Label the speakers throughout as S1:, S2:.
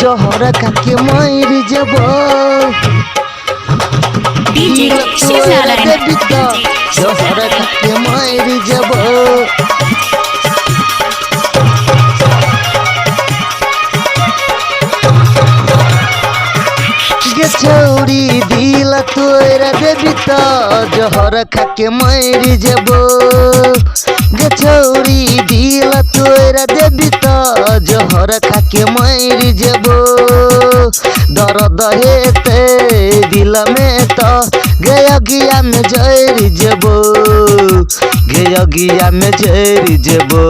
S1: जहर खाके मर जेबो
S2: DJ शिवनारायण
S1: देवी तो जहर खाके मर जेबो गे छौरी दिल तोरा देवी तो जहर खाके मर जेबो गे छौरी दिल तोरा देवी तो जहर खाके मर जेबो दर्द हेते दिल में तो गया में जर जेबो गया में जर जेबो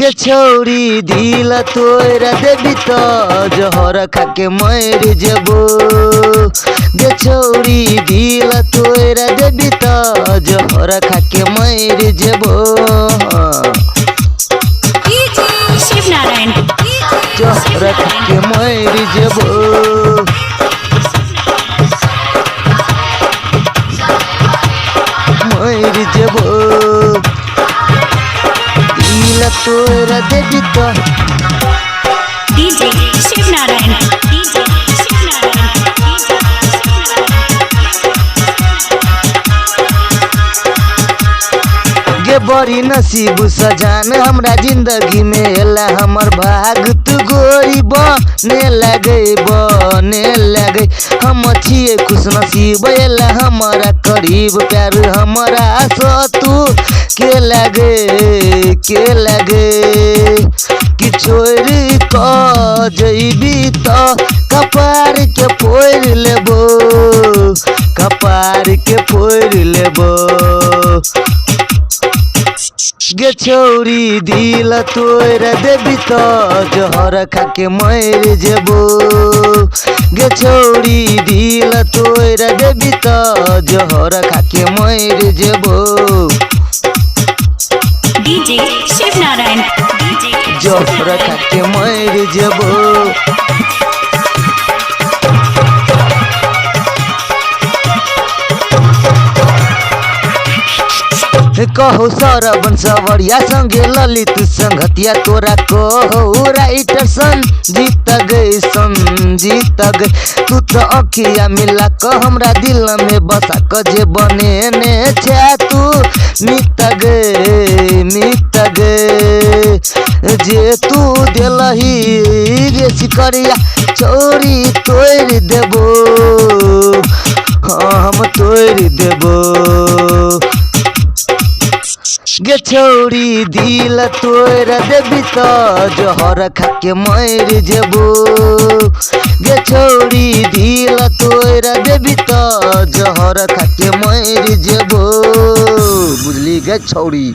S1: गे छौरी दिल तोरा देवी तो जहर खाके मर जेबो गे छौरी दिल तोरा देवी तो जहर खाके मर जेबो
S2: शिवनारायण
S1: जहर खाके मर जेबो मर जेबो दिल तोरा देवी तो
S2: DJ शिवनारायण DJ शिवनारायण
S1: गे बड़ी नसीब सजान हमरा जिंदगी में एला हमर भाग तू गोरी बने लगे हम छिए खुश नसीब एला हमारा करीब प्यार हमारा तू के लगे कि छोड़ क जइबी तो कपार के फोड़ लेबो कपार के फोड़ लेबो गे छौरी दिल तोरा देवी तो जहर खाके मर जेबो गे छौरी दिल तोरा देवी तो जहर खाके मर जेबो
S2: DJ शिवनारायण DJ
S1: जहर खाके मर जेबो कहो सरवन सवरिया संगे ललित संगतिया तोरा कहो राइटर संजीत गए तू तो अखिया मिला क हमरा दिल में बसा क जे बने ने छा तू मित गे जे तू दिलही गे सिकरिया चोरी तोड़ देबो हाँ हम तोड़ देबो गे छौरी दिल तोरा देवी तो जहर खाके मर जेबो गे छौरी दिल तोरा देवी तो जहर खाके मर जेबो बुझली गे छौरी।